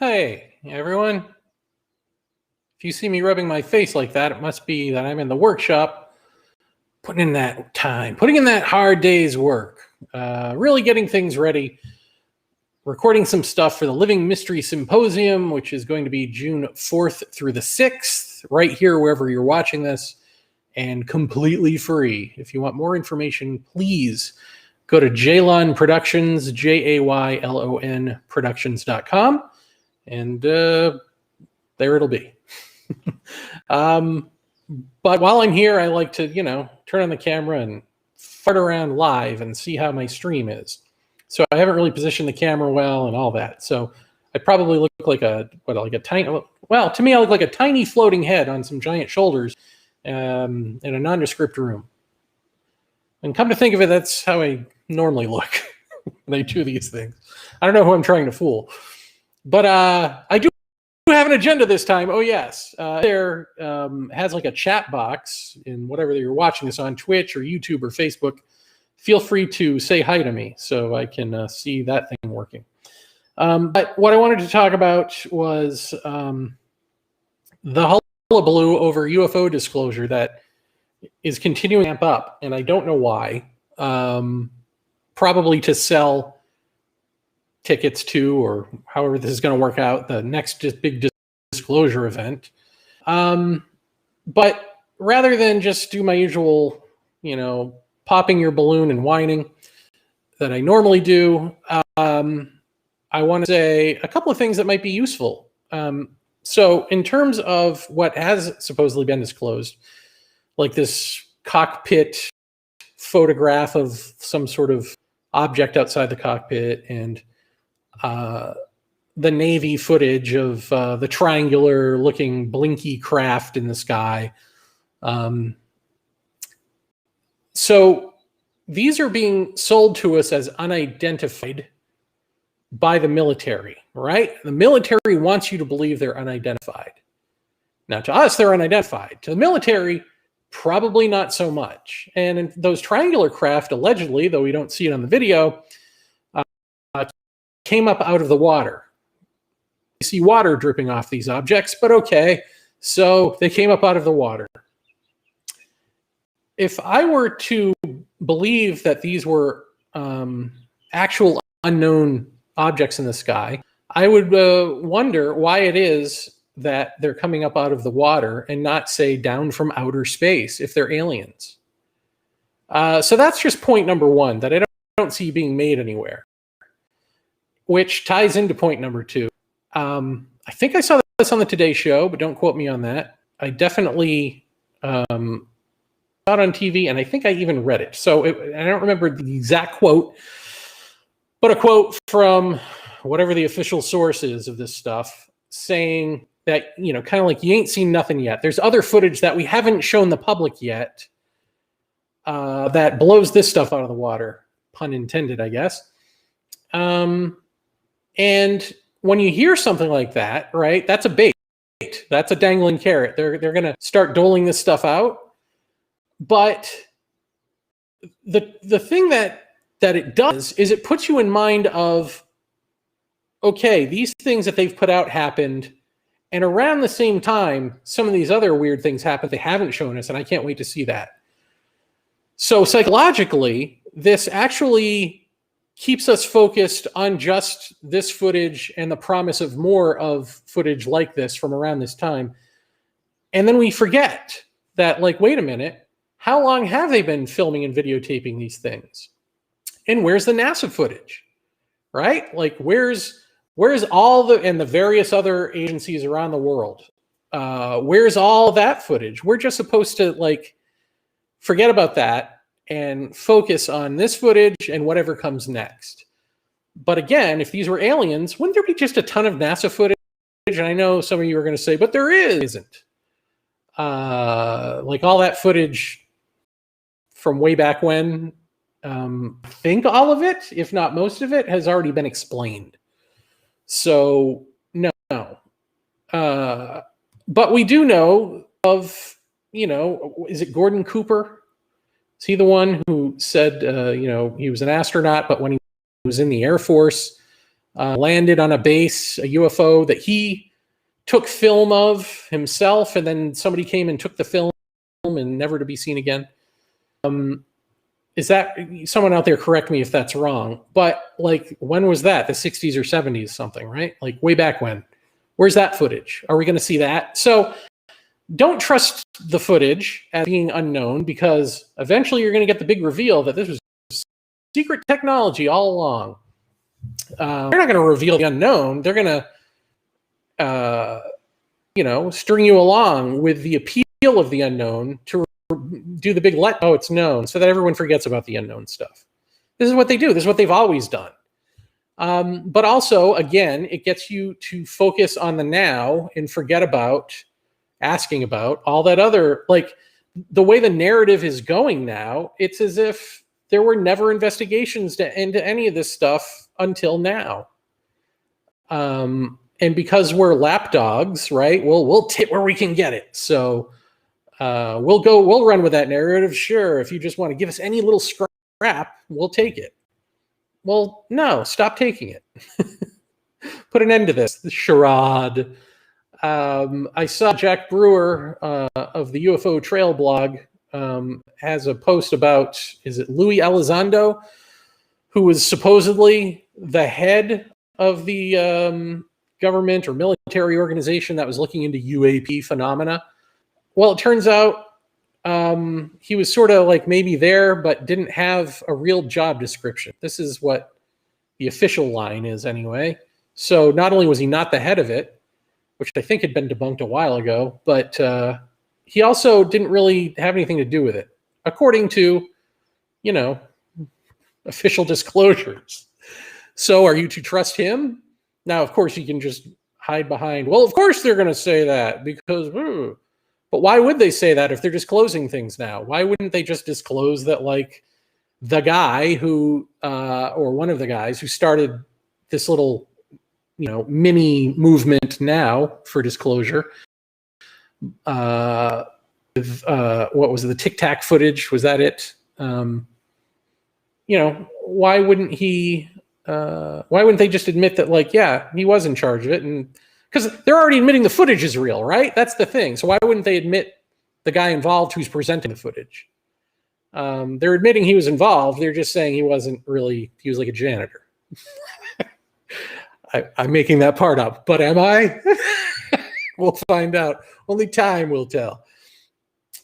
Hey, everyone. If you see me rubbing my face like that, it must be that I'm in the workshop putting in that time, putting in that hard day's work, really getting things ready, recording some stuff for the Living Mystery Symposium, which is going to be June 4th through the 6th, right here, wherever you're watching this, and completely free. If you want more information, please go to Jaylon Productions, Jaylon Productions.com, and there it'll be. But while I'm here, I like to, turn on the camera and fart around live and see how my stream is. So I haven't really positioned the camera well and all that. So I probably look like to me, I look like a tiny floating head on some giant shoulders in a nondescript room. And come to think of it, that's how I normally look when I do these things. I don't know who I'm trying to fool. But I do have an agenda this time. Oh, yes. There has like a chat box in whatever you're watching this on, Twitch or YouTube or Facebook. Feel free to say hi to me so I can see that thing working. But what I wanted to talk about was the hullabaloo over UFO disclosure that is continuing to amp up, and I don't know why. Probably to sell tickets to, or however this is going to work out, the next big disclosure event. But rather than just do my usual, popping your balloon and whining that I normally do, I want to say a couple of things that might be useful. So in terms of what has supposedly been disclosed, like this cockpit photograph of some sort of object outside the cockpit, and the Navy footage of the triangular looking blinky craft in the sky. So these are being sold to us as unidentified by the military, right? The military wants you to believe they're unidentified. Now, to us, they're unidentified. To the military, probably not so much. And those triangular craft, allegedly, though we don't see it on the video, came up out of the water. You see water dripping off these objects, but okay. So they came up out of the water. If I were to believe that these were actual unknown objects in the sky, I would wonder why it is that they're coming up out of the water and not, say, down from outer space if they're aliens. So that's just point number one, that I don't see being made anywhere, which ties into point number two. I think I saw this on the Today Show, but don't quote me on that. I definitely saw it on TV, and I think I even read it. So I don't remember the exact quote, but a quote from whatever the official source is of this stuff, saying that, kind of like, you ain't seen nothing yet. There's other footage that we haven't shown the public yet that blows this stuff out of the water. Pun intended, I guess. And when you hear something like that, right, that's a bait. That's a dangling carrot. They're going to start doling this stuff out. But the thing that it does is it puts you in mind of, okay, these things that they've put out happened, and around the same time, some of these other weird things happened they haven't shown us, and I can't wait to see that. So psychologically, this actually keeps us focused on just this footage and the promise of more of footage like this from around this time. And then we forget that, like, wait a minute, how long have they been filming and videotaping these things? And where's the NASA footage, right? Like, where's all the various other agencies around the world? Where's all that footage? We're just supposed to, like, forget about that and focus on this footage and whatever comes next. But again, if these were aliens, wouldn't there be just a ton of NASA footage? And I know some of you are going to say, but there isn't. Like, all that footage from way back when, I think all of it, if not most of it, has already been explained. So, no. But we do know of, is it Gordon Cooper? Is he the one who said, he was an astronaut, but when he was in the Air Force, landed on a base, a UFO that he took film of himself, and then somebody came and took the film and never to be seen again. Is that, someone out there correct me if that's wrong, but like, when was that? The 60s or 70s something, right? Like way back when. Where's that footage? Are we going to see that? So don't trust the footage as being unknown, because eventually you're going to get the big reveal that this was secret technology all along. They're not going to reveal the unknown. They're going to, string you along with the appeal of the unknown to do the big it's known, so that everyone forgets about the unknown stuff. This is what they do. This is what they've always done. But also, again, it gets you to focus on the now and forget about asking about all that other, like, the way the narrative is going now, it's as if there were never investigations into any of this stuff until now. And because we're lapdogs, right? We'll tit where we can get it. So we'll run with that narrative. Sure, if you just want to give us any little scrap, we'll take it. Well, no, stop taking it. Put an end to this charade. I saw Jack Brewer of the UFO Trail blog has a post about, is it Louis Elizondo, who was supposedly the head of the government or military organization that was looking into UAP phenomena. Well, it turns out he was sort of like maybe there, but didn't have a real job description. This is what the official line is anyway. So not only was he not the head of it, which I think had been debunked a while ago, but he also didn't really have anything to do with it, according to, official disclosures. So are you to trust him? Now, of course, you can just hide behind, well, of course they're going to say that because, but why would they say that if they're disclosing things now? Why wouldn't they just disclose that, like, the guy who, or one of the guys who started this little, mini movement now for disclosure, what was it, the Tic Tac footage? Was that it? Why wouldn't they just admit that, like, yeah, he was in charge of it? And because they're already admitting the footage is real, right? That's the thing. So why wouldn't they admit the guy involved who's presenting the footage? They're admitting he was involved. They're just saying he wasn't really, he was like a janitor. I'm making that part up, but am I? We'll find out. Only time will tell.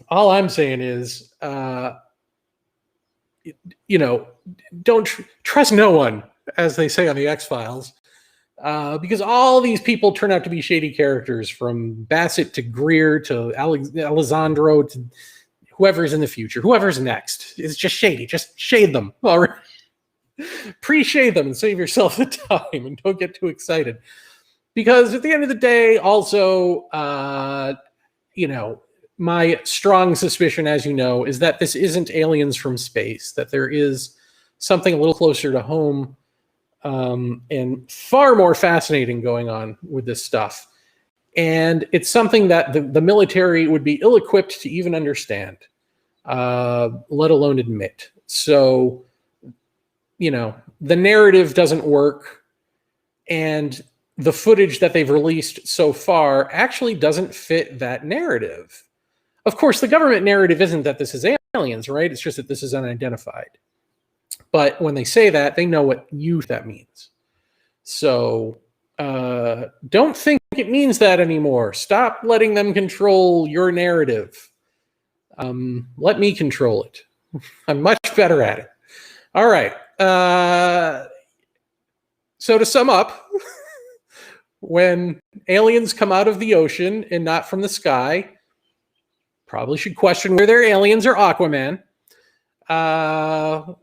All I'm saying is, don't trust no one, as they say on the X-Files, because all these people turn out to be shady characters, from Bassett to Greer to Alessandro to whoever's in the future, whoever's next. It's just shady. Just shade them. All right. Pre-shade them and save yourself the time, and don't get too excited. Because at the end of the day, also, my strong suspicion, as you know, is that this isn't aliens from space, that there is something a little closer to home and far more fascinating going on with this stuff. And it's something that the military would be ill-equipped to even understand, let alone admit. So, the narrative doesn't work, and the footage that they've released so far actually doesn't fit that narrative. Of course, the government narrative isn't that this is aliens, right? It's just that this is unidentified. But when they say that, they know what that means. So don't think it means that anymore. Stop letting them control your narrative. Let me control it. I'm much better at it. All right. So to sum up, when aliens come out of the ocean and not from the sky, probably should question whether they're aliens or Aquaman.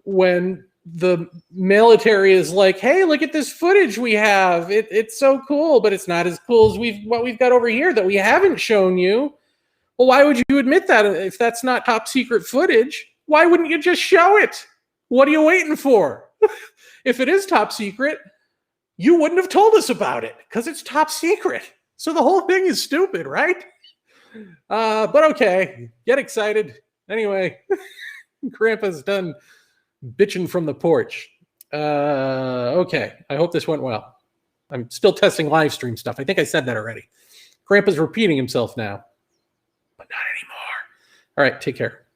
When the military is like, hey, look at this footage we have. It's so cool, but it's not as cool as what we've got over here that we haven't shown you. Well, why would you admit that if that's not top secret footage? Why wouldn't you just show it? What are you waiting for? If it is top secret, you wouldn't have told us about it because it's top secret. So the whole thing is stupid, right? But okay, get excited. Anyway, Grandpa's done bitching from the porch. Okay, I hope this went well. I'm still testing live stream stuff. I think I said that already. Grandpa's repeating himself now, but not anymore. All right, take care.